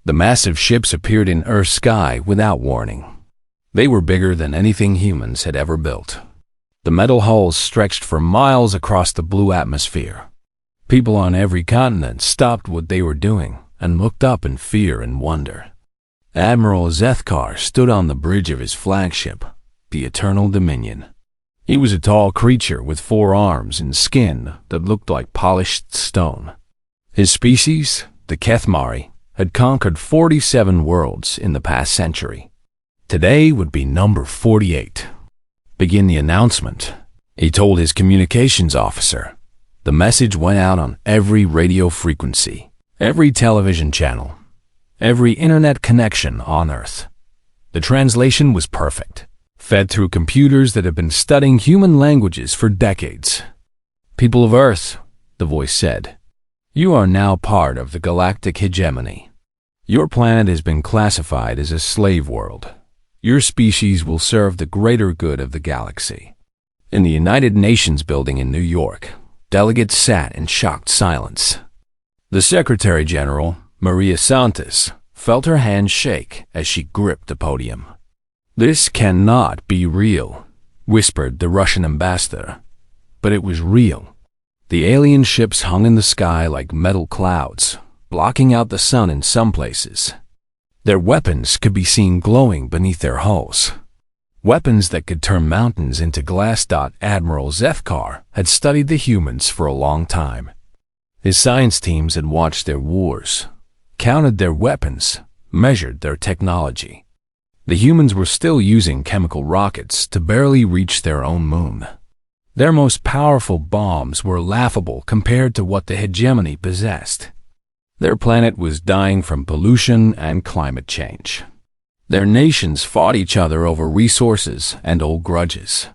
The massive ships appeared in Earth's sky without warning. They were bigger than anything humans had ever built. The metal hulls stretched for miles across the blue atmosphere. People on every continent stopped what they were doing and looked up in fear and wonder. Admiral Zethkar stood on the bridge of his flagship, the Eternal Dominion. He was a tall creature with 4 arms and skin that looked like polished stone. His species, the Kethmari, had conquered 47 worlds in the past century. Today would be number 48. Begin the announcement, he told his communications officer. The message went out on every radio frequency, every television channel, every internet connection on Earth. The translation was perfect, fed through computers that had been studying human languages for decades. People of Earth, the voice said, you are now part of the galactic hegemony. Your planet has been classified as a slave world. Your species will serve the greater good of the galaxy. In the United Nations building in New York, delegates sat in shocked silence. The Secretary General, Maria Santos, felt her hand shake as she gripped the podium. This cannot be real, whispered the Russian ambassador. But it was real. The alien ships hung in the sky like metal clouds, blocking out the sun in some places. Their weapons could be seen glowing beneath their hulls. Weapons that could turn mountains into glass. Admiral Zethkar had studied the humans for a long time. His science teams had watched their wars, counted their weapons, measured their technology. The humans were still using chemical rockets to barely reach their own moon. Their most powerful bombs were laughable compared to what the hegemony possessed. Their planet was dying from pollution and climate change. Their nations fought each other over resources and old grudges.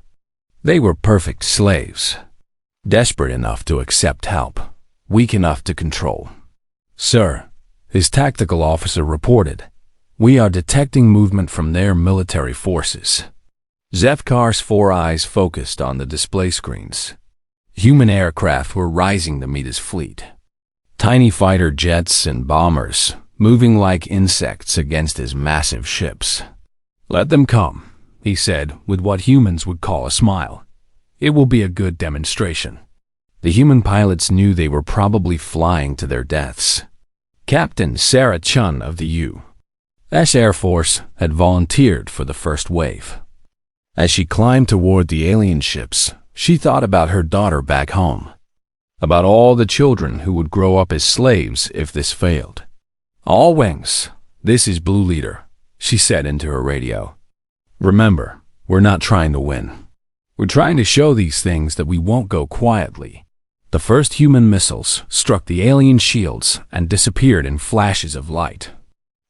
They were perfect slaves, desperate enough to accept help, weak enough to control. Sir, his tactical officer reported, we are detecting movement from their military forces. Zethkar's 4 eyes focused on the display screens. Human aircraft were rising to meet his fleet. Tiny fighter jets and bombers, moving like insects against his massive ships. Let them come, he said with what humans would call a smile. It will be a good demonstration. The human pilots knew they were probably flying to their deaths. Captain Sarah Chun of the U.S. Air Force had volunteered for the first wave. As she climbed toward the alien ships, she thought about her daughter back home, about all the children who would grow up as slaves if this failed. All wings, this is Blue Leader, she said into her radio. Remember, we're not trying to win. We're trying to show these things that we won't go quietly. The first human missiles struck the alien shields and disappeared in flashes of light.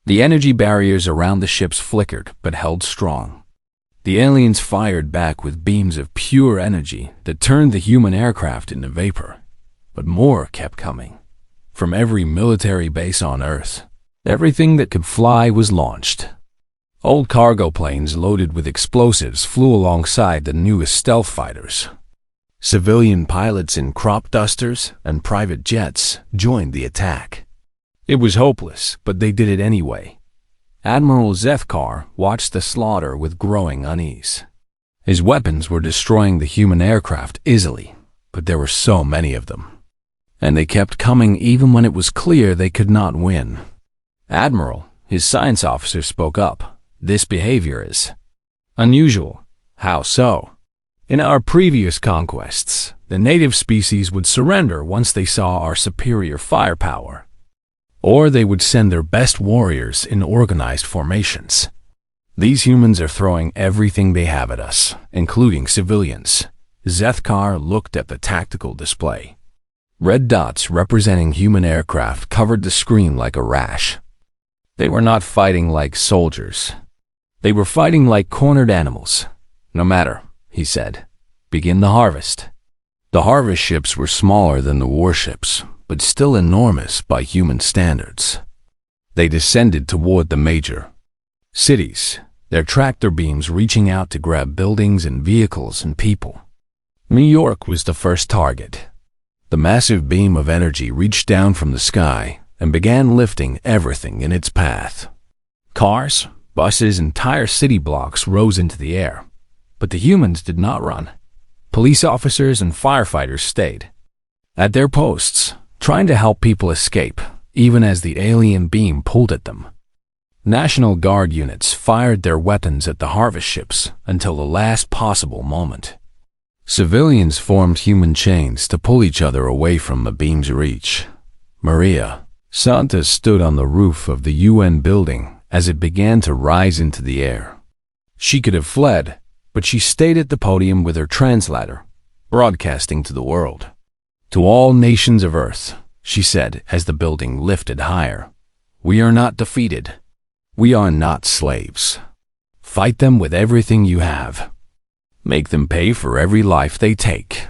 The energy barriers around the ships flickered but held strong. The aliens fired back with beams of pure energy that turned the human aircraft into vapor. But more kept coming. From every military base on Earth, everything that could fly was launched. Old cargo planes loaded with explosives flew alongside the newest stealth fighters. Civilian pilots in crop dusters and private jets joined the attack. It was hopeless, but they did it anyway. Admiral Zethkar watched the slaughter with growing unease. His weapons were destroying the human aircraft easily, but there were so many of them. And they kept coming even when it was clear they could not win. Admiral, his science officer, spoke up. This behavior is unusual. How so? In our previous conquests, the native species would surrender once they saw our superior firepower. Or they would send their best warriors in organized formations. These humans are throwing everything they have at us, including civilians. Zethkar looked at the tactical display. Red dots representing human aircraft covered the screen like a rash. They were not fighting like soldiers. They were fighting like cornered animals. No matter, he said. Begin the harvest. The harvest ships were smaller than the warships, but still enormous by human standards. They descended toward the major cities, their tractor beams reaching out to grab buildings and vehicles and people. New York was the first target. The massive beam of energy reached down from the sky and began lifting everything in its path. Cars, buses, and entire city blocks rose into the air, but the humans did not run. Police officers and firefighters stayed at their posts, trying to help people escape, even as the alien beam pulled at them. National Guard units fired their weapons at the harvest ships until the last possible moment. Civilians formed human chains to pull each other away from the beam's reach. Maria Santos stood on the roof of the UN building as it began to rise into the air. She could have fled, but she stayed at the podium with her translator, broadcasting to the world. To all nations of Earth, she said as the building lifted higher, "We are not defeated. We are not slaves. Fight them with everything you have. Make them pay for every life they take."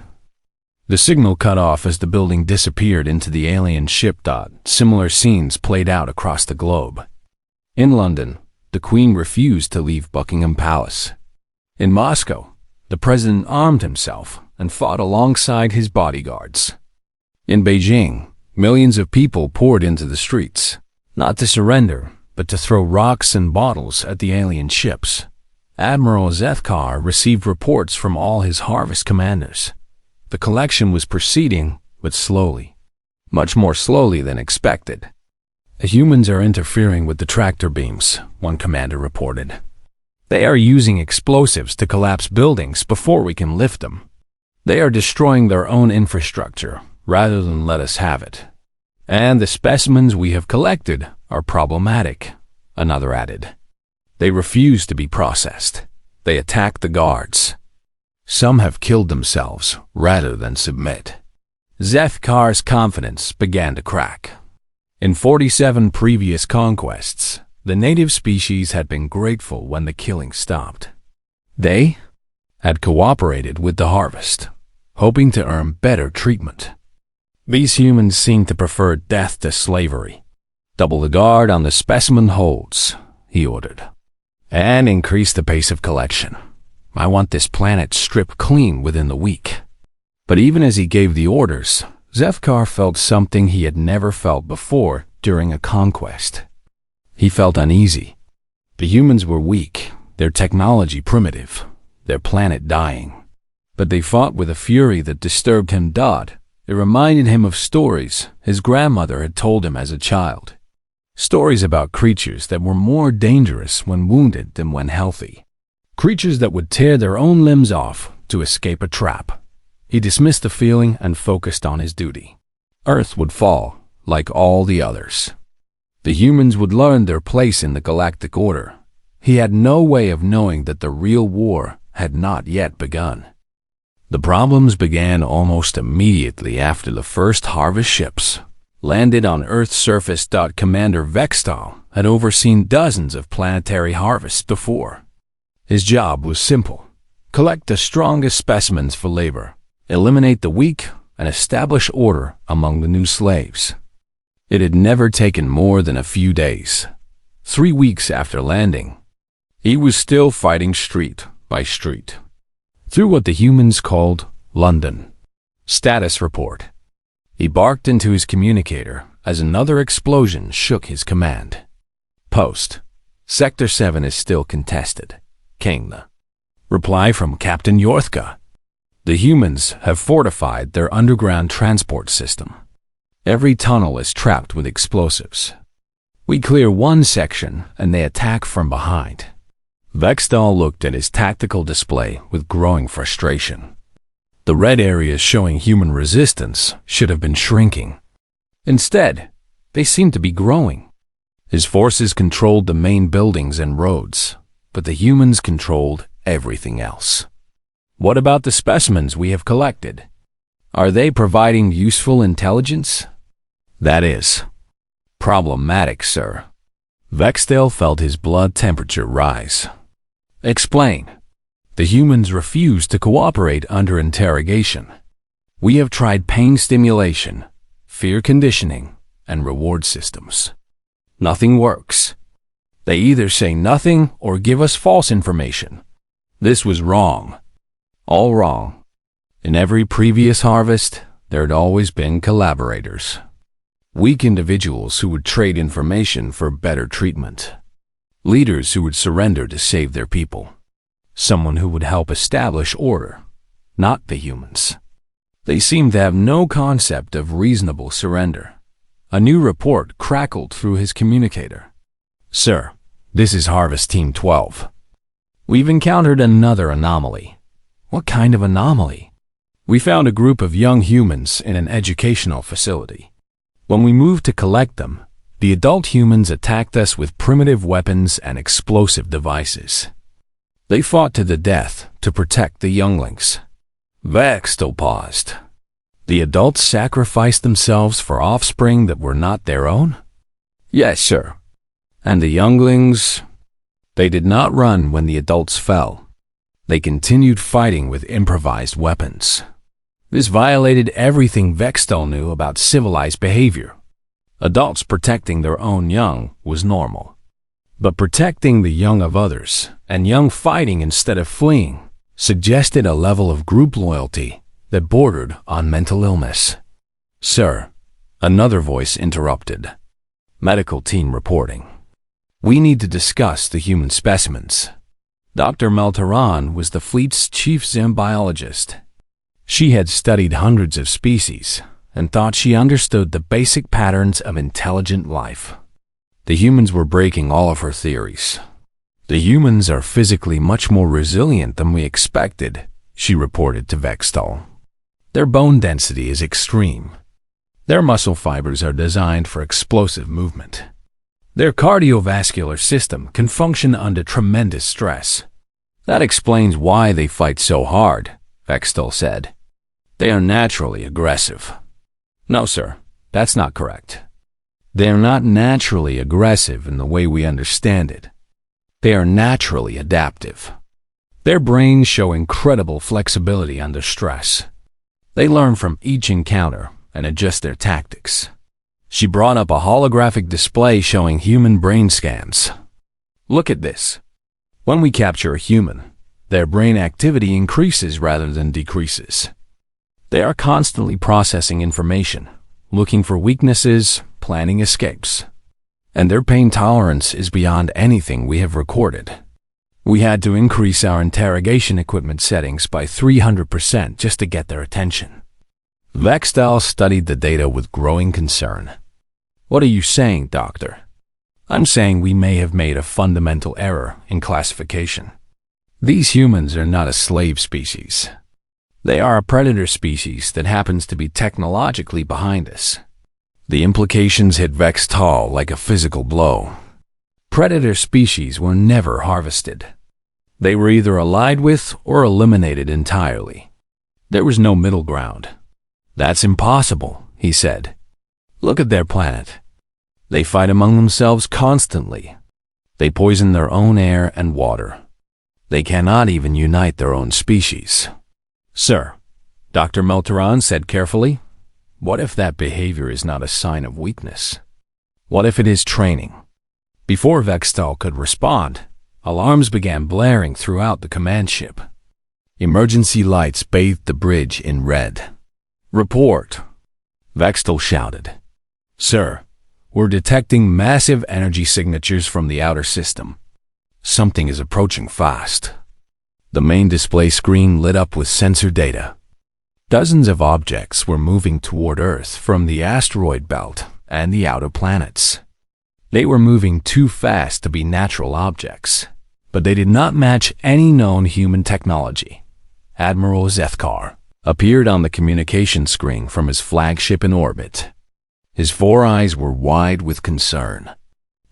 The signal cut off as the building disappeared into the alien ship. Similar scenes played out across the globe. In London, the Queen refused to leave Buckingham Palace. In Moscow, the president armed himself and fought alongside his bodyguards. In Beijing, millions of people poured into the streets, not to surrender, but to throw rocks and bottles at the alien ships. Admiral Zethkar received reports from all his harvest commanders. The collection was proceeding, but slowly, much more slowly than expected. "The humans are interfering with the tractor beams," one commander reported. "They are using explosives to collapse buildings before we can lift them. They are destroying their own infrastructure rather than let us have it. And the specimens we have collected are problematic," another added. "They refuse to be processed. They attack the guards. Some have killed themselves rather than submit." Zethkar's confidence began to crack. In 47 previous conquests, the native species had been grateful when the killing stopped. They had cooperated with the harvest, hoping to earn better treatment. These humans seemed to prefer death to slavery. "Double the guard on the specimen holds," he ordered, "and increase the pace of collection. I want this planet stripped clean within the week." But even as he gave the orders, Zethkar felt something he had never felt before during a conquest. He felt uneasy. The humans were weak, their technology primitive, their planet dying. But they fought with a fury that disturbed him. It reminded him of stories his grandmother had told him as a child. Stories about creatures that were more dangerous when wounded than when healthy. Creatures that would tear their own limbs off to escape a trap. He dismissed the feeling and focused on his duty. Earth would fall, like all the others. The humans would learn their place in the galactic order. He had no way of knowing that the real war had not yet begun. The problems began almost immediately after the first harvest ships landed on Earth's surface. Commander Vextal had overseen dozens of planetary harvests before. His job was simple: collect the strongest specimens for labor, eliminate the weak, and establish order among the new slaves. It had never taken more than a few days. 3 weeks after landing, he was still fighting street by street, through what the humans called London. Status report. He barked into his communicator as another explosion shook his command. Post. Sector 7 is still contested. Came the reply from Captain Yorthka. The humans have fortified their underground transport system. Every tunnel is trapped with explosives. We clear one section and they attack from behind. Vextal looked at his tactical display with growing frustration. The red areas showing human resistance should have been shrinking. Instead, they seemed to be growing. His forces controlled the main buildings and roads, but the humans controlled everything else. What about the specimens we have collected? Are they providing useful intelligence? That is problematic, sir. Vextal felt his blood temperature rise. Explain. The humans refuse to cooperate under interrogation. We have tried pain stimulation, fear conditioning, and reward systems. Nothing works. They either say nothing or give us false information. This was wrong. All wrong. In every previous harvest, there had always been collaborators. Weak individuals who would trade information for better treatment. Leaders who would surrender to save their people. Someone who would help establish order, not the humans. They seemed to have no concept of reasonable surrender. A new report crackled through his communicator. "Sir, this is Harvest Team 12. We've encountered another anomaly." "What kind of anomaly?" "We found a group of young humans in an educational facility. When we moved to collect them, the adult humans attacked us with primitive weapons and explosive devices. They fought to the death to protect the younglings." Vextel paused. "The adults sacrificed themselves for offspring that were not their own?" "Yes, sir." "And the younglings?" "They did not run when the adults fell. They continued fighting with improvised weapons." This violated everything Vextel knew about civilized behavior. Adults protecting their own young was normal. But protecting the young of others, and young fighting instead of fleeing, suggested a level of group loyalty that bordered on mental illness. "Sir," another voice interrupted. Medical team reporting. "We need to discuss the human specimens." Dr. Melteran was the fleet's chief zoobiologist. She had studied hundreds of species and thought she understood the basic patterns of intelligent life. The humans were breaking all of her theories. "The humans are physically much more resilient than we expected," she reported to Vextel. "Their bone density is extreme. Their muscle fibers are designed for explosive movement. Their cardiovascular system can function under tremendous stress. That explains why they fight so hard," Vextel said. "They are naturally aggressive." "No, sir, that's not correct. They are not naturally aggressive in the way we understand it. They are naturally adaptive. Their brains show incredible flexibility under stress. They learn from each encounter and adjust their tactics." She brought up a holographic display showing human brain scans. "Look at this. When we capture a human, their brain activity increases rather than decreases. They are constantly processing information, looking for weaknesses, planning escapes. And their pain tolerance is beyond anything we have recorded. We had to increase our interrogation equipment settings by 300% just to get their attention." Vextel studied the data with growing concern. "What are you saying, Doctor?" "I'm saying we may have made a fundamental error in classification. These humans are not a slave species. They are a predator species that happens to be technologically behind us." The implications hit Vextel like a physical blow. Predator species were never harvested. They were either allied with or eliminated entirely. There was no middle ground. "That's impossible," he said. "Look at their planet. They fight among themselves constantly. They poison their own air and water. They cannot even unite their own species." "Sir," Dr. Melteran said carefully, "what if that behavior is not a sign of weakness? What if it is training?" Before Vextel could respond, alarms began blaring throughout the command ship. Emergency lights bathed the bridge in red. "Report," Vextel shouted. "Sir, we're detecting massive energy signatures from the outer system. Something is approaching fast." The main display screen lit up with sensor data. Dozens of objects were moving toward Earth from the asteroid belt and the outer planets. They were moving too fast to be natural objects, but they did not match any known human technology. Admiral Zethkar appeared on the communication screen from his flagship in orbit. His four eyes were wide with concern.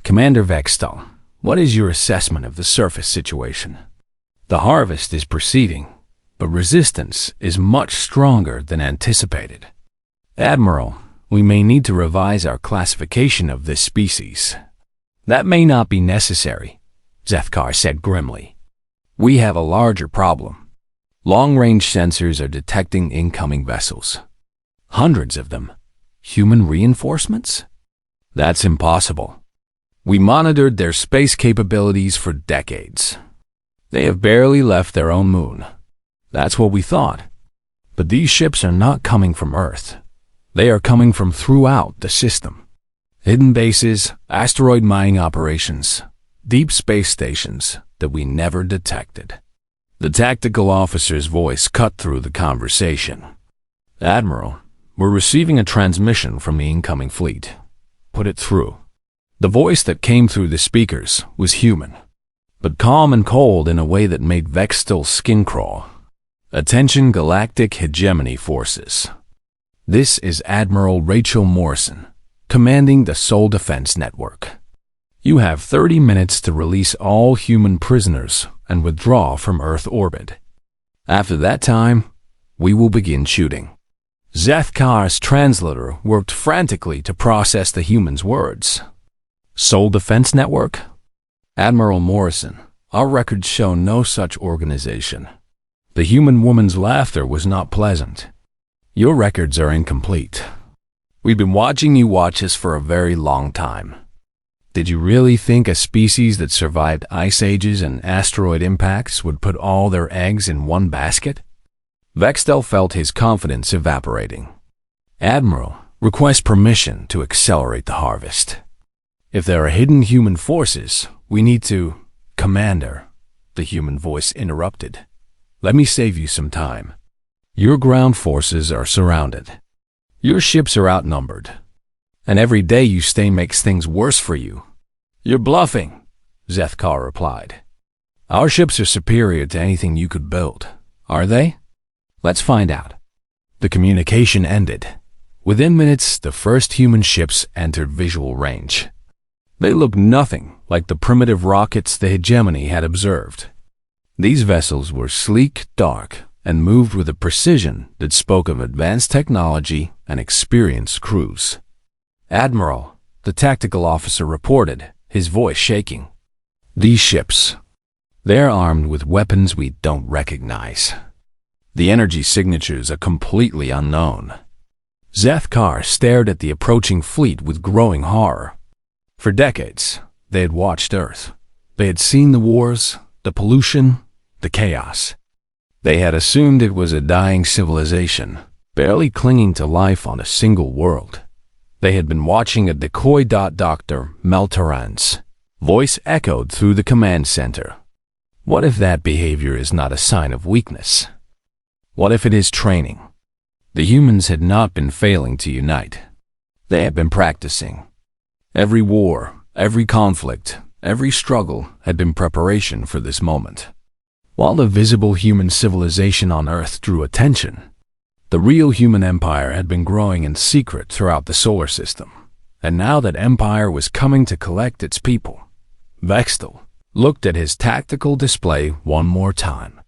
"Commander Vextel, what is your assessment of the surface situation?" "The harvest is proceeding, but resistance is much stronger than anticipated. Admiral, we may need to revise our classification of this species." "That may not be necessary," Zethkar said grimly. "We have a larger problem. Long-range sensors are detecting incoming vessels. Hundreds of them. Human reinforcements? That's impossible. We monitored their space capabilities for decades. They have barely left their own moon. That's what we thought. But these ships are not coming from Earth. They are coming from throughout the system. Hidden bases, asteroid mining operations, deep space stations that we never detected. The tactical officer's voice cut through the conversation. Admiral, we're receiving a transmission from the incoming fleet. Put it through. The voice that came through the speakers was human, but calm and cold in a way that made Vextel's skin crawl. Attention Galactic Hegemony Forces. This is Admiral Rachel Morrison, commanding the Soul Defense Network. You have 30 minutes to release all human prisoners and withdraw from Earth orbit. After that time, we will begin shooting. Zethkar's translator worked frantically to process the human's words. Soul Defense Network? Admiral Morrison, our records show no such organization. The human woman's laughter was not pleasant. Your records are incomplete. We've been watching you watch us for a very long time. Did you really think a species that survived ice ages and asteroid impacts would put all their eggs in one basket? Vextel felt his confidence evaporating. Admiral, request permission to accelerate the harvest. If there are hidden human forces, we need to... Commander, the human voice interrupted. Let me save you some time. Your ground forces are surrounded. Your ships are outnumbered. And every day you stay makes things worse for you. You're bluffing, Zethkar replied. Our ships are superior to anything you could build, are they? Let's find out. The communication ended. Within minutes, the first human ships entered visual range. They looked nothing like the primitive rockets the hegemony had observed. These vessels were sleek, dark, and moved with a precision that spoke of advanced technology and experienced crews. Admiral, the tactical officer reported, his voice shaking. These ships, they're armed with weapons we don't recognize. The energy signatures are completely unknown. Zethkar stared at the approaching fleet with growing horror. For decades, they had watched Earth. They had seen the wars, the pollution, the chaos. They had assumed it was a dying civilization, barely clinging to life on a single world. They had been watching a decoy. Dr. Meltaran's voice echoed through the command center. What if that behavior is not a sign of weakness? What if it is training? The humans had not been failing to unite. They had been practicing. Every war, every conflict, every struggle had been preparation for this moment. While the visible human civilization on Earth drew attention, the real human empire had been growing in secret throughout the solar system. And now that empire was coming to collect its people, Vextel looked at his tactical display one more time.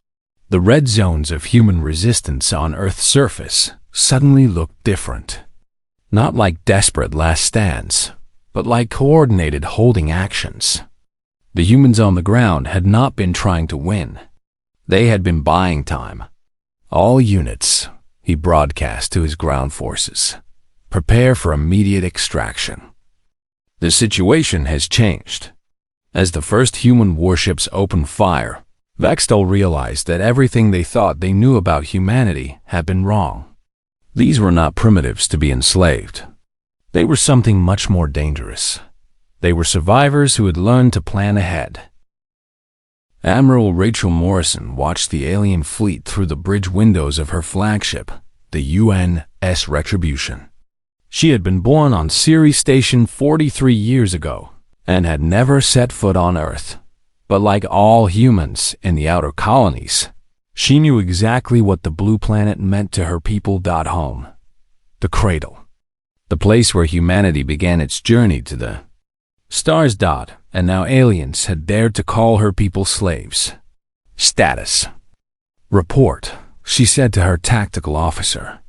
The red zones of human resistance on Earth's surface suddenly looked different. Not like desperate last stands, but like coordinated holding actions. The humans on the ground had not been trying to win. They had been buying time. All units, he broadcast to his ground forces, prepare for immediate extraction. The situation has changed. As the first human warships opened fire, Vextel realized that everything they thought they knew about humanity had been wrong. These were not primitives to be enslaved. They were something much more dangerous. They were survivors who had learned to plan ahead. Admiral Rachel Morrison watched the alien fleet through the bridge windows of her flagship, the UNS Retribution. She had been born on Ceres Station 43 years ago and had never set foot on Earth. But like all humans in the outer colonies, she knew exactly what the blue planet meant to her people. Home, the cradle, the place where humanity began its journey to the stars. And now aliens had dared to call her people slaves. Status. Report, she said to her tactical officer.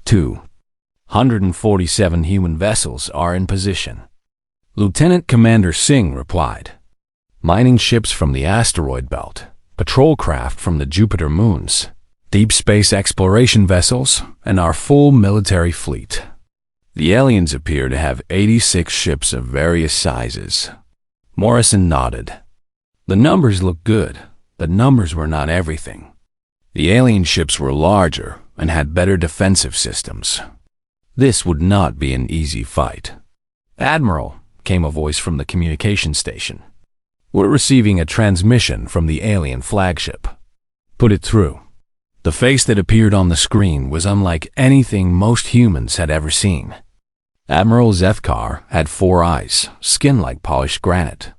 247 human vessels are in position. Lieutenant Commander Singh replied. Mining ships from the asteroid belt, patrol craft from the Jupiter moons, deep space exploration vessels, and our full military fleet. The aliens appear to have 86 ships of various sizes. Morrison nodded. The numbers looked good, but numbers were not everything. The alien ships were larger and had better defensive systems. This would not be an easy fight. "Admiral," came a voice from the communication station. "We're receiving a transmission from the alien flagship." "Put it through." The face that appeared on the screen was unlike anything most humans had ever seen. Admiral Zethkar had 4 eyes, skin like polished granite,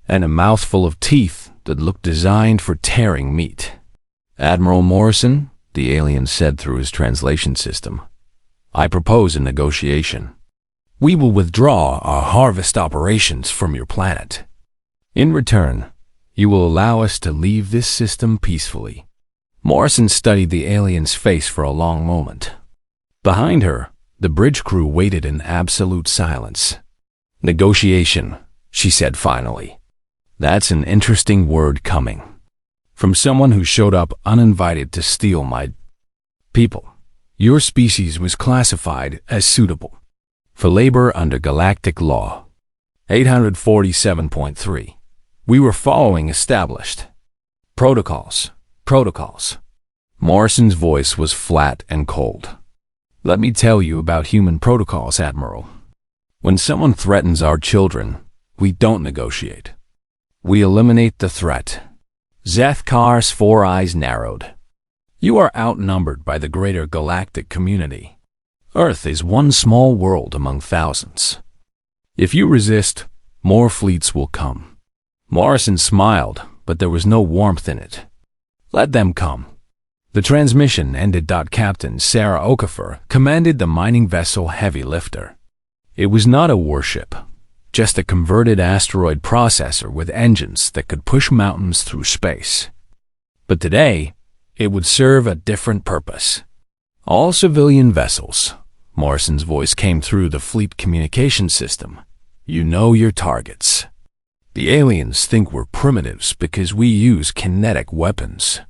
and a mouthful of teeth that looked designed for tearing meat. "Admiral Morrison," the alien said through his translation system, "I propose a negotiation. We will withdraw our harvest operations from your planet. In return, you will allow us to leave this system peacefully." Morrison studied the alien's face for a long moment. Behind her, the bridge crew waited in absolute silence. "Negotiation," she said finally. "That's an interesting word coming from someone who showed up uninvited to steal my people. Your species was classified as suitable for labor under Galactic Law 847.3. We were following established protocols. Morrison's voice was flat and cold. "Let me tell you about human protocols, Admiral. When someone threatens our children, we don't negotiate. We eliminate the threat." Zethkar's 4 eyes narrowed. "You are outnumbered by the greater galactic community. Earth is one small world among thousands. If you resist, more fleets will come." Morrison smiled, but there was no warmth in it. "Let them come." The transmission ended. Captain Sarah Okafor commanded the mining vessel Heavy Lifter. It was not a warship, just a converted asteroid processor with engines that could push mountains through space. But today, it would serve a different purpose. "All civilian vessels," Morrison's voice came through the fleet communication system, "you know your targets. The aliens think we're primitives because we use kinetic weapons.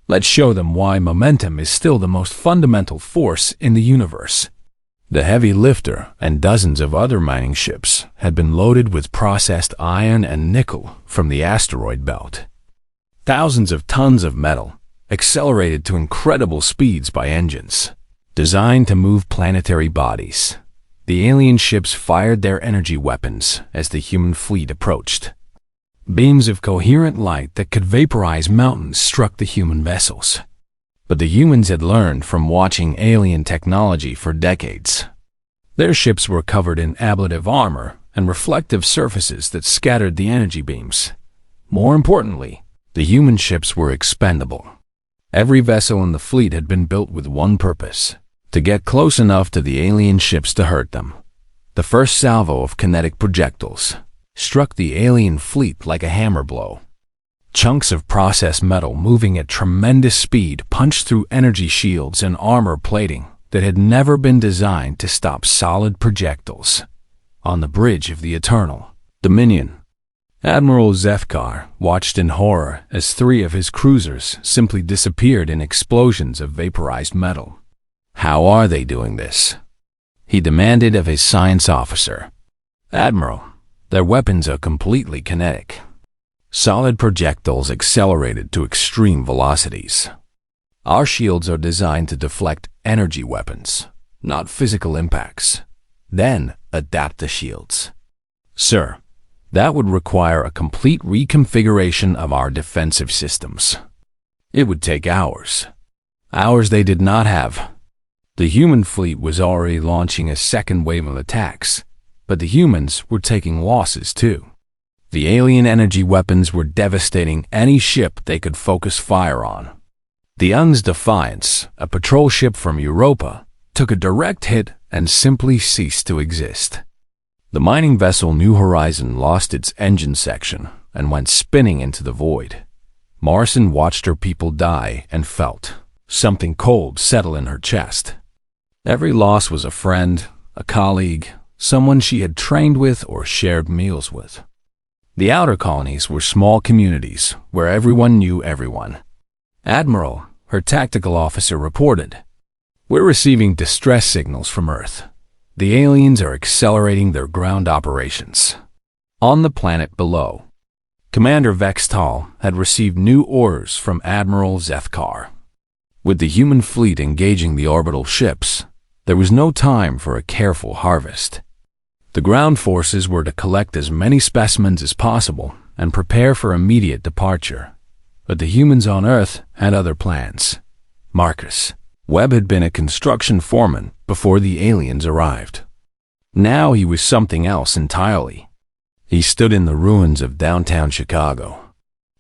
Let's show them why momentum is still the most fundamental force in the universe." The Heavy Lifter and dozens of other mining ships had been loaded with processed iron and nickel from the asteroid belt. Thousands of tons of metal, accelerated to incredible speeds by engines designed to move planetary bodies. The alien ships fired their energy weapons as the human fleet approached. Beams of coherent light that could vaporize mountains struck the human vessels. But the humans had learned from watching alien technology for decades. Their ships were covered in ablative armor and reflective surfaces that scattered the energy beams. More importantly, the human ships were expendable. Every vessel in the fleet had been built with one purpose: to get close enough to the alien ships to hurt them. The first salvo of kinetic projectiles struck the alien fleet like a hammer blow. Chunks of processed metal moving at tremendous speed punched through energy shields and armor plating that had never been designed to stop solid projectiles. On the bridge of the Eternal Dominion, Admiral Zethkar watched in horror as 3 of his cruisers simply disappeared in explosions of vaporized metal. "How are they doing this?" he demanded of his science officer. "Admiral, their weapons are completely kinetic. Solid projectiles accelerated to extreme velocities. Our shields are designed to deflect energy weapons, not physical impacts, then adapt the shields. Sir, that would require a complete reconfiguration of our defensive systems. It would take hours. Hours they did not have." The human fleet was already launching a second wave of attacks, but the humans were taking losses too. The alien energy weapons were devastating any ship they could focus fire on. The UN's Defiance, a patrol ship from Europa, took a direct hit and simply ceased to exist. The mining vessel New Horizon lost its engine section and went spinning into the void. Morrison watched her people die and felt something cold settle in her chest. Every loss was a friend, a colleague, someone she had trained with or shared meals with. The outer colonies were small communities where everyone knew everyone. "Admiral," her tactical officer reported, "we're receiving distress signals from Earth. The aliens are accelerating their ground operations." On the planet below, Commander Vextal had received new orders from Admiral Zethkar. With the human fleet engaging the orbital ships, There was no time for a careful harvest. The ground forces were to collect as many specimens as possible and prepare for immediate departure. But the humans on Earth had other plans. Marcus Webb had been a construction foreman before the aliens arrived. Now he was something else entirely. He stood in the ruins of downtown Chicago,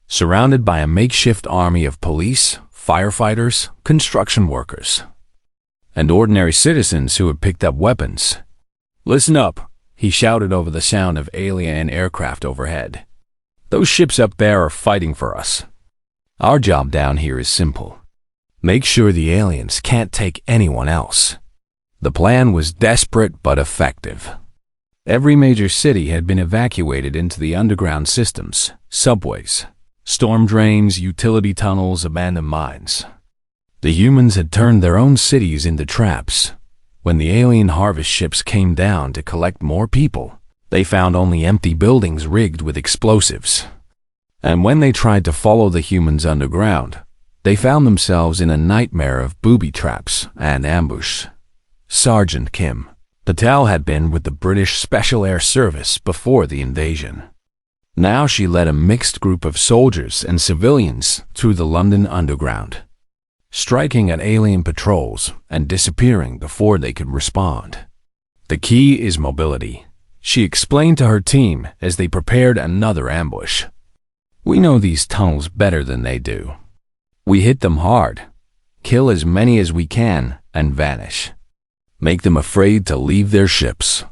surrounded by a makeshift army of police, firefighters, construction workers, and ordinary citizens who had picked up weapons. "Listen up," he shouted over the sound of alien aircraft overhead. "Those ships up there are fighting for us. Our job down here is simple. Make sure the aliens can't take anyone else." The plan was desperate but effective. Every major city had been evacuated into the underground systems, subways, storm drains, utility tunnels, abandoned mines. The humans had turned their own cities into traps. When the alien harvest ships came down to collect more people, they found only empty buildings rigged with explosives. And when they tried to follow the humans underground, they found themselves in a nightmare of booby traps and ambush. Sergeant Kim Patel had been with the British Special Air Service before the invasion. Now she led a mixed group of soldiers and civilians through the London Underground, striking at alien patrols and disappearing before they could respond. "The key is mobility," she explained to her team as they prepared another ambush. "We know these tunnels better than they do. We hit them hard, kill as many as we can, and vanish. Make them afraid to leave their ships."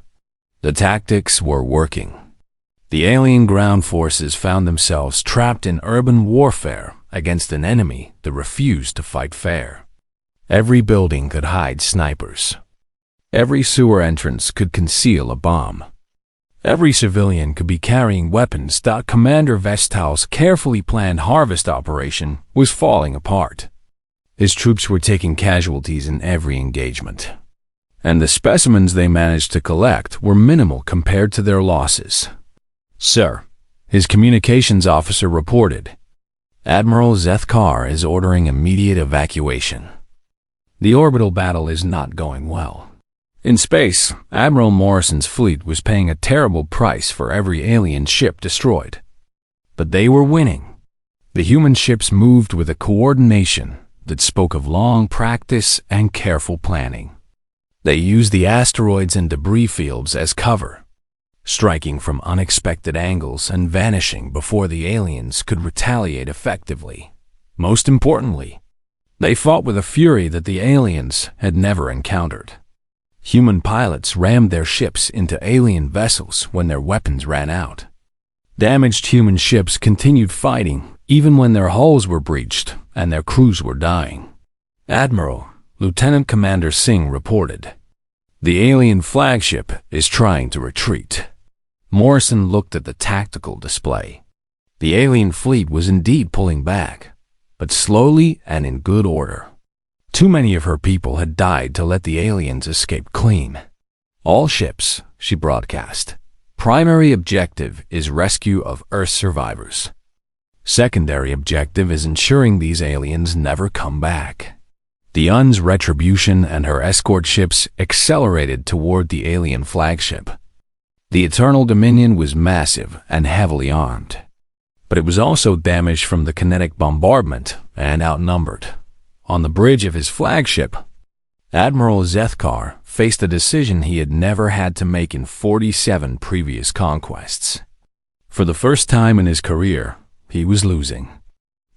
The tactics were working. The alien ground forces found themselves trapped in urban warfare against an enemy that refused to fight fair. Every building could hide snipers. Every sewer entrance could conceal a bomb. Every civilian could be carrying weapons. Commander Vestal's carefully planned harvest operation was falling apart. His troops were taking casualties in every engagement, and the specimens they managed to collect were minimal compared to their losses. "Sir," his communications officer reported, "Admiral Zethkar is ordering immediate evacuation. The orbital battle is not going well. In space, Admiral Morrison's fleet was paying a terrible price for every alien ship destroyed. But they were winning. The human ships moved with a coordination that spoke of long practice and careful planning. They used the asteroids and debris fields as cover, striking from unexpected angles and vanishing before the aliens could retaliate effectively. Most importantly, they fought with a fury that the aliens had never encountered. Human pilots rammed their ships into alien vessels when their weapons ran out. Damaged human ships continued fighting even when their hulls were breached and their crews were dying. Admiral Lieutenant Commander Singh reported, "The alien flagship is trying to retreat." Morrison looked at the tactical display. The alien fleet was indeed pulling back, but slowly and in good order. Too many of her people had died to let the aliens escape clean. "All ships," she broadcast. "Primary objective is rescue of Earth survivors. Secondary objective is ensuring these aliens never come back." The UN's Retribution and her escort ships accelerated toward the alien flagship. The Eternal Dominion was massive and heavily armed, but it was also damaged from the kinetic bombardment and outnumbered. On the bridge of his flagship, Admiral Zethkar faced a decision he had never had to make in 47 previous conquests. For the first time in his career, he was losing.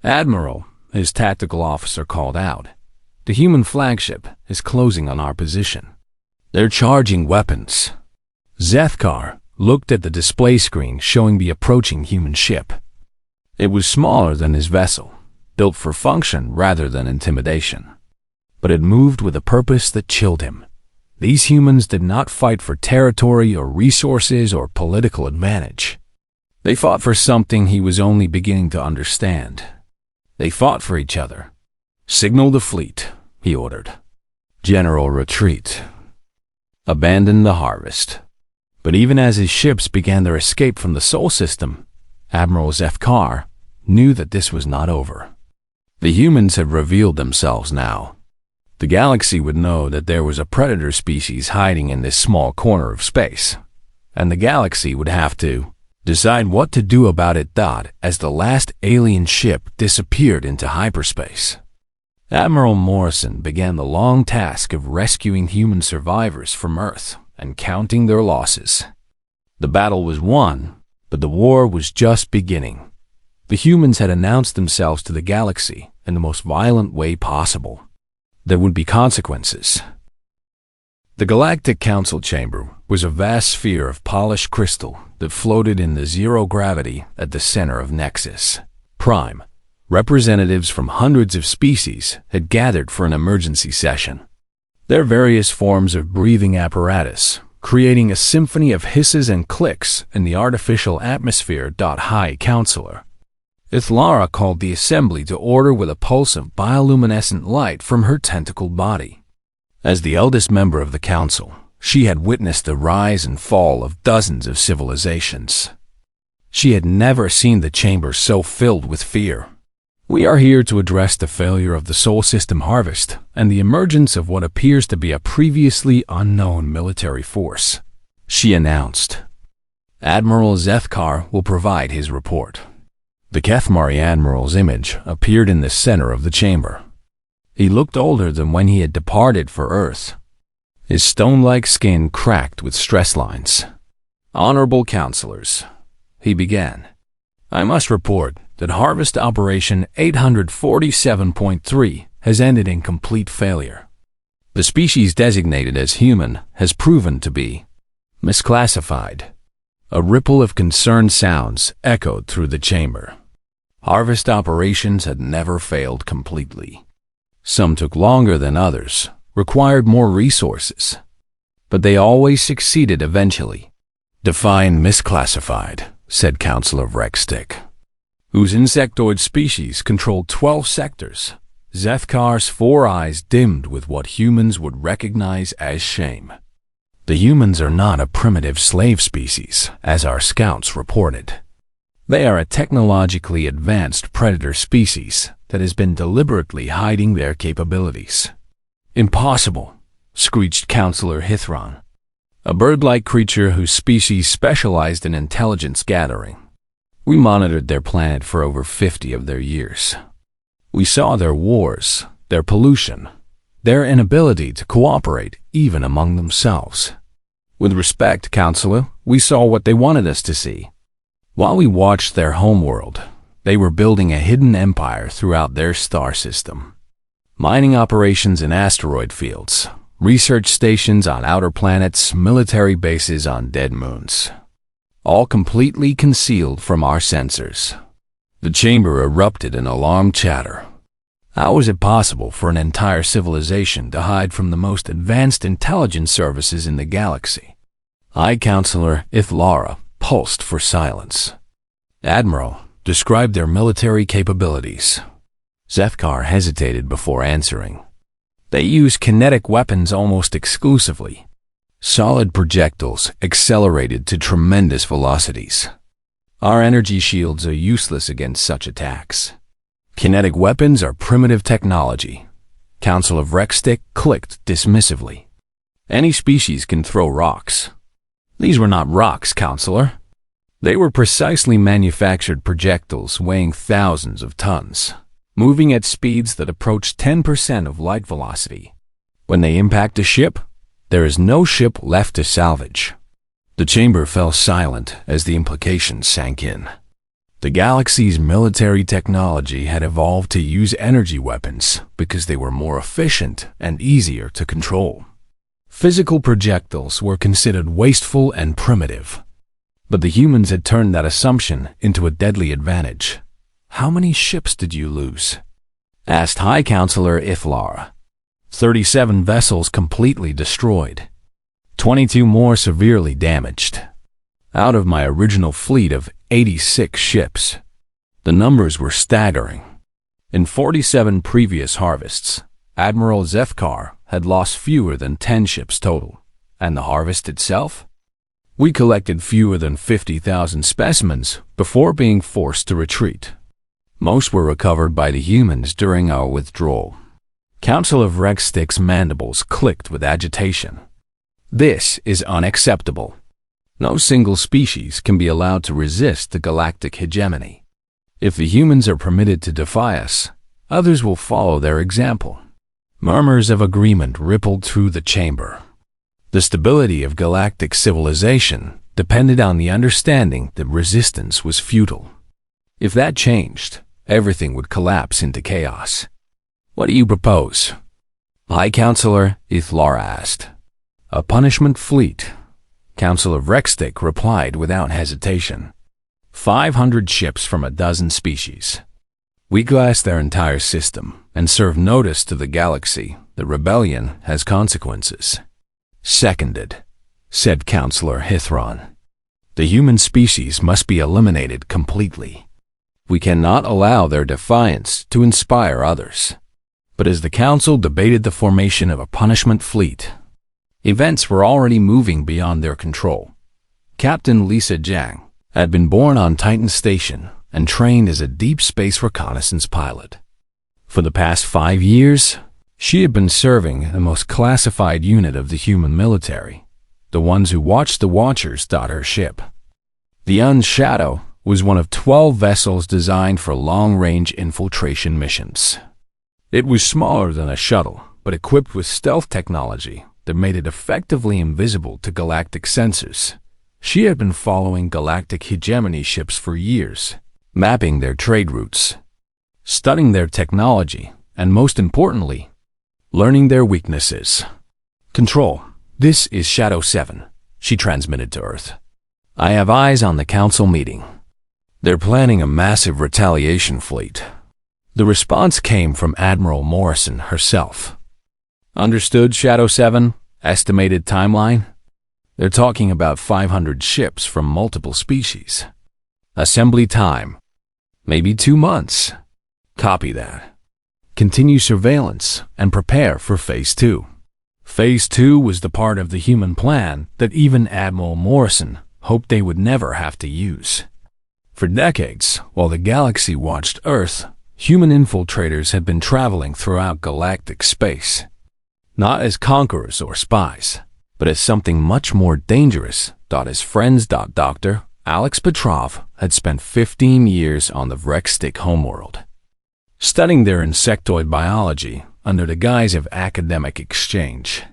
"Admiral," his tactical officer called out, "the human flagship is closing on our position. They're charging weapons." Zethkar looked at the display screen showing the approaching human ship. It was smaller than his vessel, built for function rather than intimidation. But it moved with a purpose that chilled him. These humans did not fight for territory or resources or political advantage. They fought for something he was only beginning to understand. They fought for each other. "Signal the fleet," he ordered. "General, retreat. Abandon the harvest." But even as his ships began their escape from the Sol system, Admiral Zethkar knew that this was not over. The humans had revealed themselves now. The galaxy would know that there was a predator species hiding in this small corner of space, and the galaxy would have to decide what to do about it. As the last alien ship disappeared into hyperspace, Admiral Morrison began the long task of rescuing human survivors from Earth and counting their losses. The battle was won, but the war was just beginning. The humans had announced themselves to the galaxy in the most violent way possible. There would be consequences. The Galactic Council chamber was a vast sphere of polished crystal that floated in the zero gravity at the center of Nexus Prime. Representatives from hundreds of species had gathered for an emergency session. Their various forms of breathing apparatus, creating a symphony of hisses and clicks in the artificial atmosphere. High Counselor Ithlara called the assembly to order with a pulse of bioluminescent light from her tentacled body. As the eldest member of the council, she had witnessed the rise and fall of dozens of civilizations. She had never seen the chamber so filled with fear. We are here to address the failure of the Sol System harvest and the emergence of what appears to be a previously unknown military force, she announced. Admiral Zethkar will provide his report. The Kethmari Admiral's image appeared in the center of the chamber. He looked older than when he had departed for Earth. His stone-like skin cracked with stress lines. Honorable Counselors, he began, I must report that Harvest Operation 847.3 has ended in complete failure. The species designated as human has proven to be misclassified. A ripple of concerned sounds echoed through the chamber. Harvest operations had never failed completely. Some took longer than others, required more resources, but they always succeeded eventually. Define misclassified, said Counselor Rexstick, whose insectoid species controlled 12 sectors. Zethkar's 4 eyes dimmed with what humans would recognize as shame. The humans are not a primitive slave species, as our scouts reported. They are a technologically advanced predator species that has been deliberately hiding their capabilities. Impossible, screeched Counselor Hithron, a bird-like creature whose species specialized in intelligence gathering. We monitored their planet for over 50 of their years. We saw their wars, their pollution, their inability to cooperate even among themselves. With respect, Counselor, we saw what they wanted us to see. While we watched their homeworld, they were building a hidden empire throughout their star system. Mining operations in asteroid fields, research stations on outer planets, military bases on dead moons. All completely concealed from our sensors. The chamber erupted in alarmed chatter. How was it possible for an entire civilization to hide from the most advanced intelligence services in the galaxy? High Counselor Ithlara pulsed for silence. Admiral, describe their military capabilities. Zethkar hesitated before answering. They use kinetic weapons almost exclusively. Solid projectiles accelerated to tremendous velocities. Our energy shields are useless against such attacks. Kinetic weapons are primitive technology. Counselor Rexstick clicked dismissively. Any species can throw rocks. These were not rocks, Counselor. They were precisely manufactured projectiles weighing thousands of tons, moving at speeds that approach 10% of light velocity. When they impact a ship, there is no ship left to salvage. The chamber fell silent as the implications sank in. The galaxy's military technology had evolved to use energy weapons because they were more efficient and easier to control. Physical projectiles were considered wasteful and primitive. But the humans had turned that assumption into a deadly advantage. How many ships did you lose? Asked High Counselor Ithlara. 37 vessels completely destroyed. 22 more severely damaged. Out of my original fleet of 86 ships. The numbers were staggering. In 47 previous harvests, Admiral Zethkar had lost fewer than 10 ships total. And the harvest itself? We collected fewer than 50,000 specimens before being forced to retreat. Most were recovered by the humans during our withdrawal. Council of Rexstick's mandibles clicked with agitation. This is unacceptable. No single species can be allowed to resist the galactic hegemony. If the humans are permitted to defy us, others will follow their example. Murmurs of agreement rippled through the chamber. The stability of galactic civilization depended on the understanding that resistance was futile. If that changed, everything would collapse into chaos. What do you propose? High Counselor Ithlar asked. A punishment fleet. Council of Rexstick replied without hesitation. 500 ships from a dozen species. We glass their entire system and serve notice to the galaxy that rebellion has consequences. Seconded, said Counselor Hithron. The human species must be eliminated completely. We cannot allow their defiance to inspire others. But as the Council debated the formation of a punishment fleet, events were already moving beyond their control. Captain Lisa Jiang had been born on Titan Station and trained as a deep space reconnaissance pilot. For the past 5 years, she had been serving the most classified unit of the human military, the ones who watched the Watchers dot her ship. The Unshadow was one of 12 vessels designed for long-range infiltration missions. It was smaller than a shuttle, but equipped with stealth technology that made it effectively invisible to galactic sensors. She had been following galactic hegemony ships for years, mapping their trade routes, studying their technology, and most importantly, learning their weaknesses. Control, this is Shadow 7, she transmitted to Earth. I have eyes on the Council meeting. They're planning a massive retaliation fleet. The response came from Admiral Morrison herself. Understood, Shadow 7? Estimated timeline? They're talking about 500 ships from multiple species. Assembly time. Maybe 2 months. Copy that. Continue surveillance and prepare for Phase 2. Phase 2 was the part of the human plan that even Admiral Morrison hoped they would never have to use. For decades, while the galaxy watched Earth, human infiltrators had been traveling throughout galactic space, not as conquerors or spies, but as something much more dangerous. His friends. Dr. Alex Petrov had spent 15 years on the Rexstick homeworld, studying their insectoid biology under the guise of academic exchange.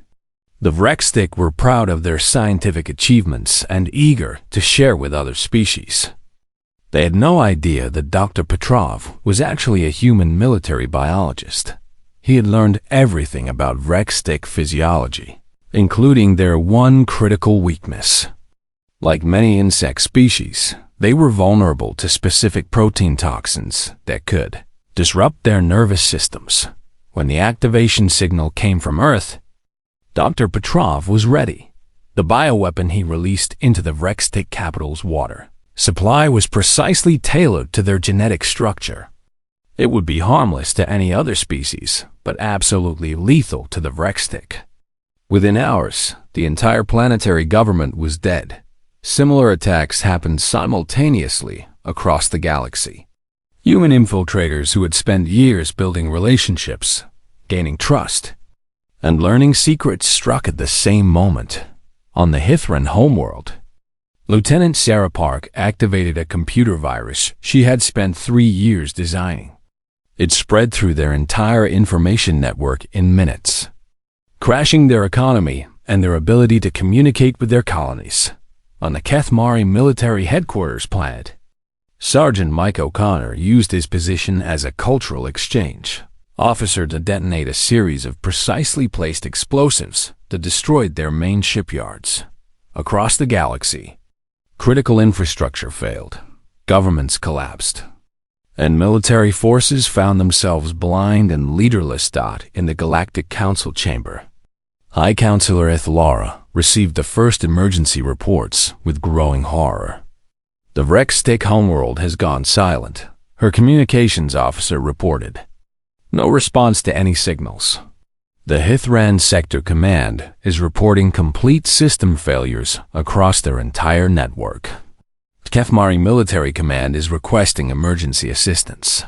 The Rexstick were proud of their scientific achievements and eager to share with other species. They had no idea that Dr. Petrov was actually a human military biologist. He had learned everything about Rexstick physiology, including their one critical weakness. Like many insect species, they were vulnerable to specific protein toxins that could disrupt their nervous systems. When the activation signal came from Earth, Dr. Petrov was ready. The bioweapon he released into the Rexstick capital's water supply was precisely tailored to their genetic structure. It would be harmless to any other species, but absolutely lethal to the Rexstick. Within hours, the entire planetary government was dead. Similar attacks happened simultaneously across the galaxy. Human infiltrators who had spent years building relationships, gaining trust, and learning secrets struck at the same moment. On the Hithran homeworld, Lieutenant Sarah Park activated a computer virus she had spent 3 years designing. It spread through their entire information network in minutes, crashing their economy and their ability to communicate with their colonies. On the Kethmari military headquarters planet, Sergeant Mike O'Connor used his position as a cultural exchange officer to detonate a series of precisely placed explosives that destroyed their main shipyards. Across the galaxy, critical infrastructure failed, governments collapsed, and military forces found themselves blind and leaderless. In the Galactic Council chamber, High Counselor Ithlara received the first emergency reports with growing horror. The Rexstick homeworld has gone silent, her communications officer reported. No response to any signals. The Hithran Sector Command is reporting complete system failures across their entire network. Kethmari Military Command is requesting emergency assistance.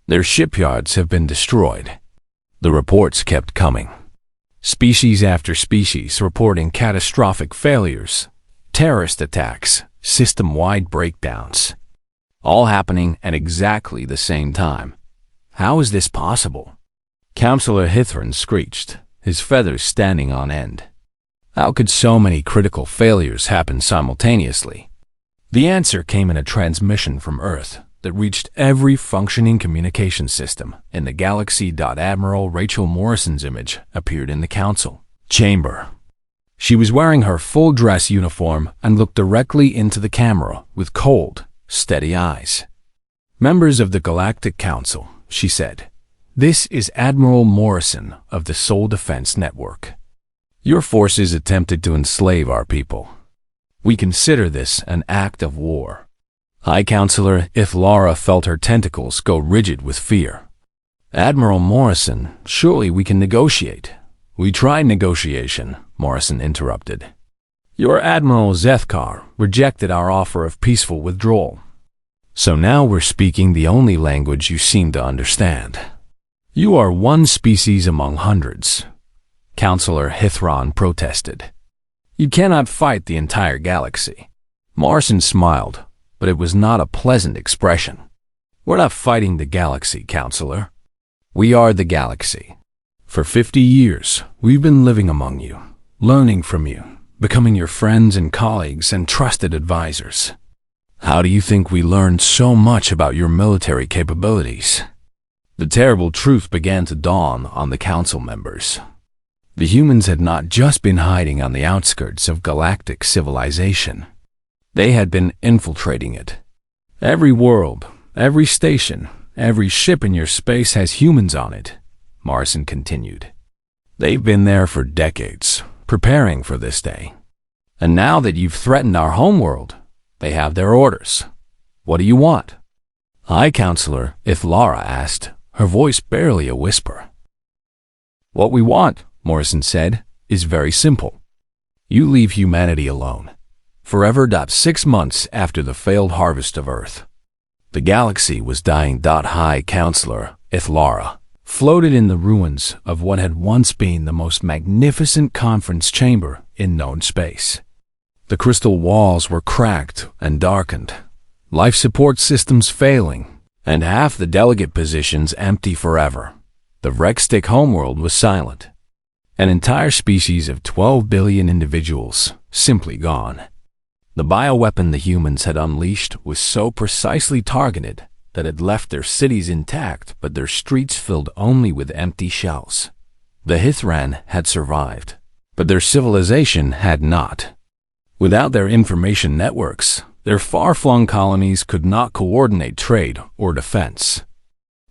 Their shipyards have been destroyed. The reports kept coming. Species after species reporting catastrophic failures, terrorist attacks, system-wide breakdowns, all happening at exactly the same time. How is this possible? Counselor Hithran screeched, his feathers standing on end. How could so many critical failures happen simultaneously? The answer came in a transmission from Earth that reached every functioning communication system in the galaxy. Admiral Rachel Morrison's image appeared in the council chamber. She was wearing her full dress uniform and looked directly into the camera with cold, steady eyes. "Members of the Galactic Council," she said, "this is Admiral Morrison of the Soul Defense Network. Your forces attempted to enslave our people. We consider this an act of war." High Counselor Ithlara felt her tentacles go rigid with fear. "Admiral Morrison, surely we can negotiate." "We tried negotiation," Morrison interrupted. "Your Admiral Zethkar rejected our offer of peaceful withdrawal. So now we're speaking the only language you seem to understand. You are one species among hundreds." Counselor Hithran protested. "You cannot fight the entire galaxy." Morrison smiled, but it was not a pleasant expression. "We're not fighting the galaxy, Counselor. We are the galaxy. For 50 years, we've been living among you, learning from you, becoming your friends and colleagues and trusted advisors. How do you think we learned so much about your military capabilities?" The terrible truth began to dawn on the council members. The humans had not just been hiding on the outskirts of galactic civilization. They had been infiltrating it. "Every world, every station, every ship in your space has humans on it," Morrison continued. "They've been there for decades, preparing for this day. And now that you've threatened our homeworld, they have their orders. What do you want?" High Counselor Ithlara asked, her voice barely a whisper. "What we want," Morrison said, "is very simple. You leave humanity alone. Forever. 6 months after the failed harvest of Earth. The galaxy was dying. High Counselor Ithlara floated in the ruins of what had once been the most magnificent conference chamber in known space. The crystal walls were cracked and darkened, life support systems failing, and half the delegate positions empty forever. The Rextic homeworld was silent. An entire species of 12 billion individuals simply gone. The bioweapon the humans had unleashed was so precisely targeted that it left their cities intact but their streets filled only with empty shells. The Hithran had survived, but their civilization had not. Without their information networks, their far-flung colonies could not coordinate trade or defense.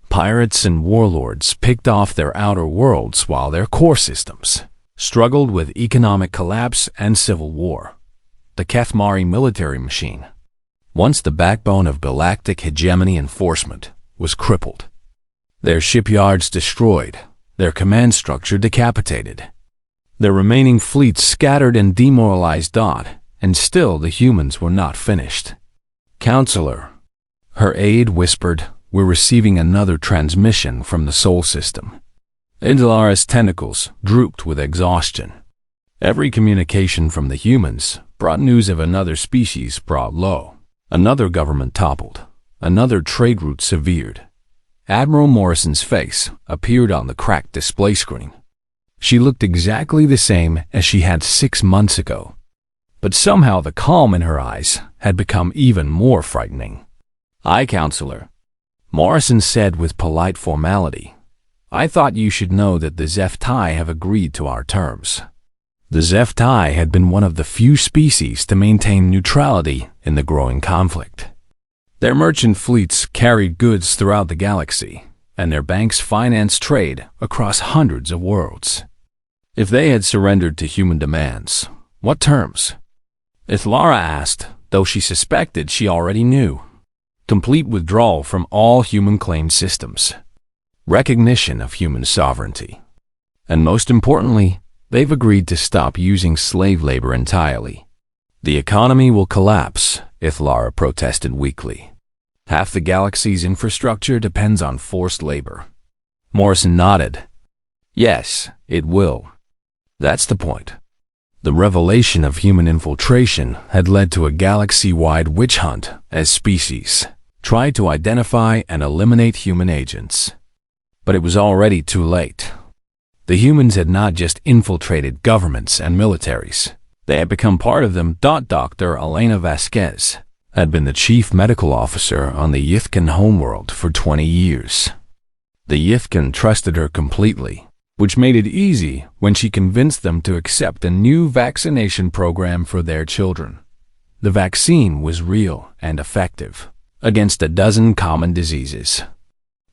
Pirates and warlords picked off their outer worlds while their core systems struggled with economic collapse and civil war. The Kethmari military machine, once the backbone of galactic hegemony enforcement, was crippled. Their shipyards destroyed, their command structure decapitated. Their remaining fleets scattered and demoralized. And still the humans were not finished. "Counselor," her aide whispered, "we're receiving another transmission from the Sol system." Idlara's tentacles drooped with exhaustion. Every communication from the humans brought news of another species brought low, another government toppled, another trade route severed. Admiral Morrison's face appeared on the cracked display screen. She looked exactly the same as she had 6 months ago. But somehow the calm in her eyes had become even more frightening. "High Counselor," Morrison said with polite formality, "I thought you should know that the Zeftai have agreed to our terms." The Zeftai had been one of the few species to maintain neutrality in the growing conflict. Their merchant fleets carried goods throughout the galaxy, and their banks financed trade across hundreds of worlds. If they had surrendered to human demands, what terms? Ithlara asked, though she suspected she already knew. Complete withdrawal from all human-claimed systems. Recognition of human sovereignty. And most importantly, they've agreed to stop using slave labor entirely. "The economy will collapse," Ithlara protested weakly. "Half the galaxy's infrastructure depends on forced labor." Morrison nodded. Yes, it will. That's the point. The revelation of human infiltration had led to a galaxy-wide witch hunt as species tried to identify and eliminate human agents. But it was already too late. The humans had not just infiltrated governments and militaries. They had become part of them. Dr. Elena Vasquez had been the chief medical officer on the Yithkan homeworld for 20 years. The Yithkan trusted her completely, which made it easy when she convinced them to accept a new vaccination program for their children. The vaccine was real and effective against a dozen common diseases.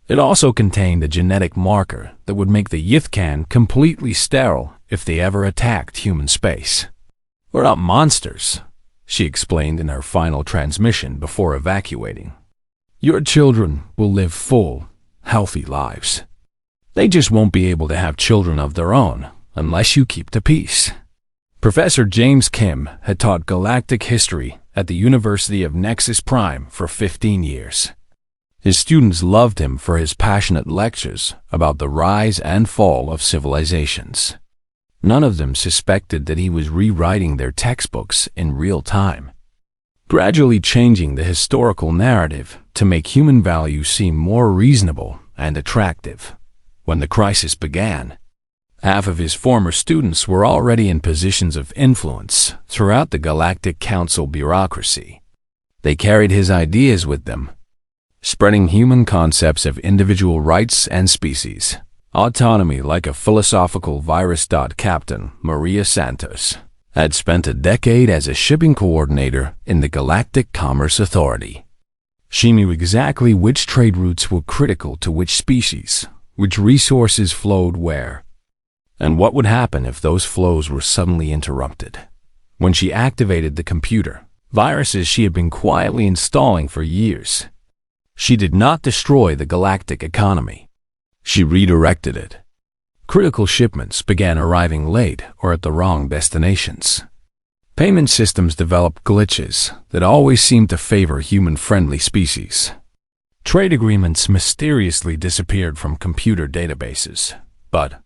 It also contained a genetic marker that would make the Yithkan completely sterile if they ever attacked human space. "We're not monsters," she explained in her final transmission before evacuating. "Your children will live full, healthy lives. They just won't be able to have children of their own unless you keep the peace." Professor James Kim had taught galactic history at the University of Nexus Prime for 15 years. His students loved him for his passionate lectures about the rise and fall of civilizations. None of them suspected that he was rewriting their textbooks in real time, gradually changing the historical narrative to make human value seem more reasonable and attractive. When the crisis began, half of his former students were already in positions of influence throughout the Galactic Council bureaucracy. They carried his ideas with them, spreading human concepts of individual rights and species autonomy like a philosophical virus. Captain Maria Santos had spent a decade as a shipping coordinator in the Galactic Commerce Authority. She knew exactly which trade routes were critical to which species, which resources flowed where, and what would happen if those flows were suddenly interrupted. When she activated the computer, viruses she had been quietly installing for years, she did not destroy the galactic economy. She redirected it. Critical shipments began arriving late or at the wrong destinations. Payment systems developed glitches that always seemed to favor human-friendly species. Trade agreements mysteriously disappeared from computer databases. But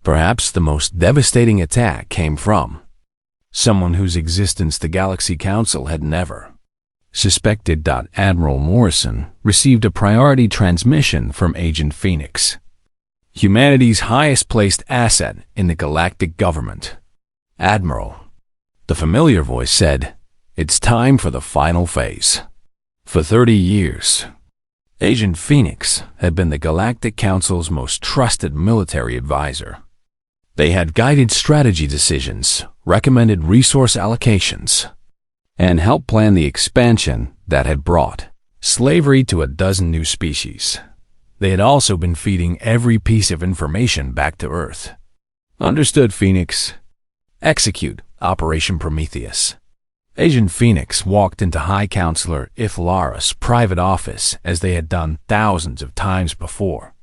perhaps the most devastating attack came from someone whose existence the Galaxy Council had never suspected. Admiral Morrison received a priority transmission from Agent Phoenix, humanity's highest-placed asset in the galactic government. "Admiral," the familiar voice said, "it's time for the final phase." For 30 years, Agent Phoenix had been the Galactic Council's most trusted military advisor. They had guided strategy decisions, recommended resource allocations, and helped plan the expansion that had brought slavery to a dozen new species. They had also been feeding every piece of information back to Earth. "Understood, Phoenix. Execute Operation Prometheus." Agent Phoenix walked into High Counselor Ithlara's private office as they had done thousands of times before.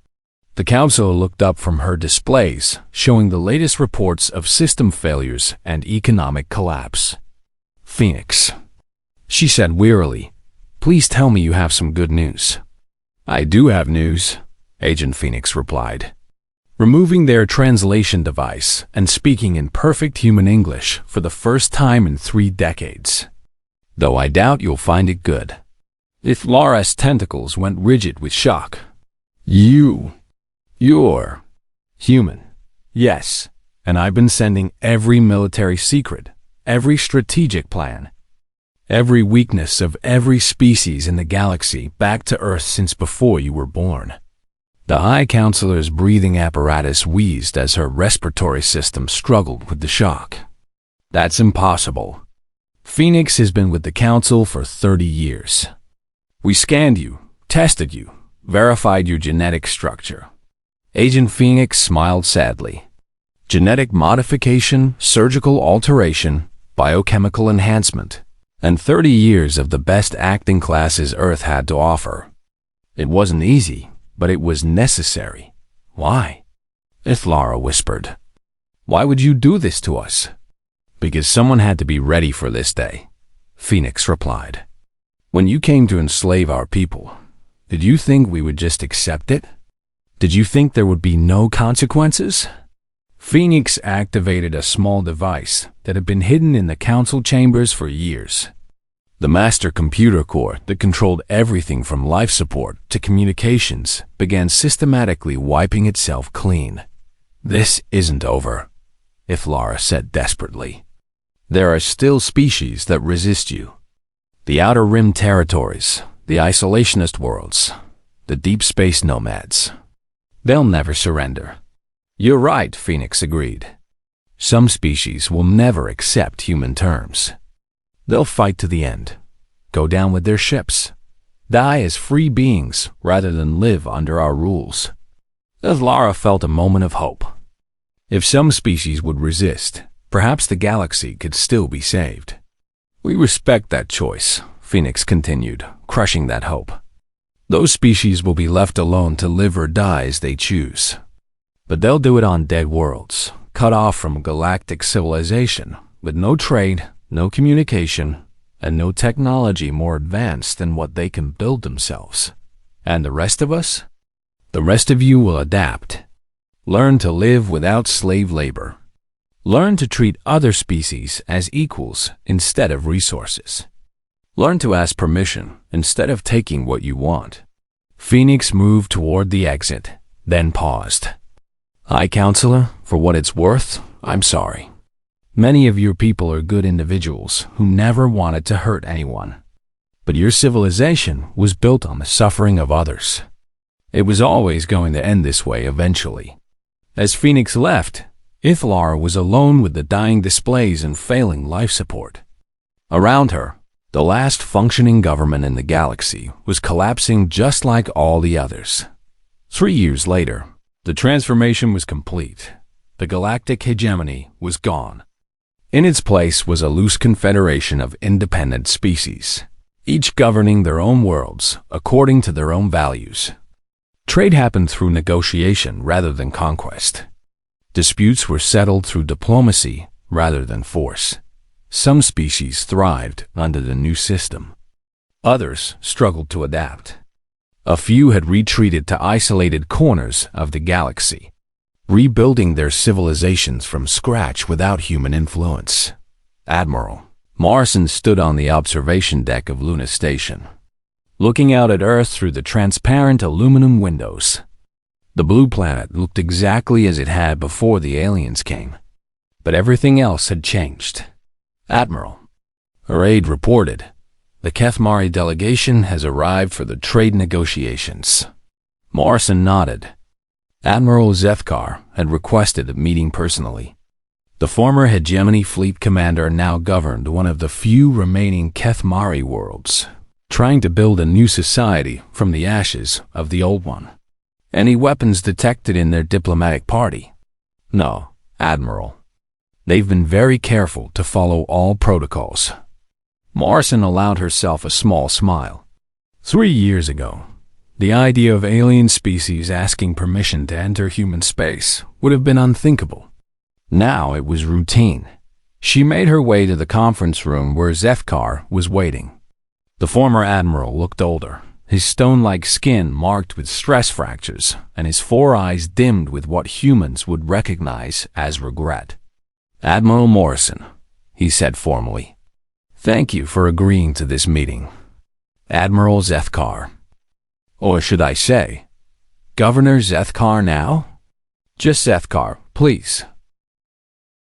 The Council looked up from her displays, showing the latest reports of system failures and economic collapse. "Phoenix," she said wearily, "please tell me you have some good news." "I do have news," Agent Phoenix replied, removing their translation device and speaking in perfect human English for the first time in 3 decades. "Though I doubt you'll find it good." Ithlara's tentacles went rigid with shock. You're human." "Yes, and I've been sending every military secret, every strategic plan, every weakness of every species in the galaxy back to Earth since before you were born." The High Counselor's breathing apparatus wheezed as her respiratory system struggled with the shock. "That's impossible. Phoenix has been with the Council for 30 years. We scanned you, tested you, verified your genetic structure." Agent Phoenix smiled sadly. "Genetic modification, surgical alteration, biochemical enhancement, and 30 years of the best acting classes Earth had to offer. It wasn't easy, but it was necessary." "Why?" Ithlara whispered. "Why would you do this to us?" "Because someone had to be ready for this day," Phoenix replied. "When you came to enslave our people, did you think we would just accept it? Did you think there would be no consequences? Phoenix activated a small device that had been hidden in the council chambers for years. The master computer core that controlled everything from life support to communications began systematically wiping itself clean. "This isn't over," Iflara said desperately. "There are still species that resist you. The Outer Rim territories, the isolationist worlds, the deep space nomads. They'll never surrender." "You're right," Phoenix agreed. "Some species will never accept human terms. They'll fight to the end, go down with their ships, die as free beings rather than live under our rules." Iflara felt a moment of hope. If some species would resist, perhaps the galaxy could still be saved. "We respect that choice," Phoenix continued, crushing that hope. "Those species will be left alone to live or die as they choose. But they'll do it on dead worlds, cut off from galactic civilization, with no trade, no communication, and no technology more advanced than what they can build themselves. And the rest of us? The rest of you will adapt. Learn to live without slave labor. Learn to treat other species as equals instead of resources. Learn to ask permission instead of taking what you want." Phoenix moved toward the exit, then paused. "High Counselor, for what it's worth, I'm sorry. Many of your people are good individuals who never wanted to hurt anyone. But your civilization was built on the suffering of others. It was always going to end this way eventually." As Phoenix left, Iflara was alone with the dying displays and failing life support. Around her, the last functioning government in the galaxy was collapsing just like all the others. 3 years later, the transformation was complete. The galactic hegemony was gone. In its place was a loose confederation of independent species, each governing their own worlds according to their own values. Trade happened through negotiation rather than conquest. Disputes were settled through diplomacy rather than force. Some species thrived under the new system. Others struggled to adapt. A few had retreated to isolated corners of the galaxy, rebuilding their civilizations from scratch without human influence. Admiral Morrison stood on the observation deck of Luna Station, looking out at Earth through the transparent aluminum windows. The blue planet looked exactly as it had before the aliens came, but everything else had changed. "Admiral," her aide reported, "the Kethmari delegation has arrived for the trade negotiations." Morrison nodded. Admiral Zethkar had requested a meeting personally. The former Hegemony Fleet commander now governed one of the few remaining Kethmari worlds, trying to build a new society from the ashes of the old one. "Any weapons detected in their diplomatic party?" "No, Admiral. They've been very careful to follow all protocols." Morrison allowed herself a small smile. 3 years ago, the idea of alien species asking permission to enter human space would have been unthinkable. Now it was routine. She made her way to the conference room where Zethkar was waiting. The former admiral looked older, his stone-like skin marked with stress fractures, and his 4 eyes dimmed with what humans would recognize as regret. "Admiral Morrison," he said formally, "thank you for agreeing to this meeting." "Admiral Zethkar. Or should I say, Governor Zethkar now?" "Just Zethkar, please,"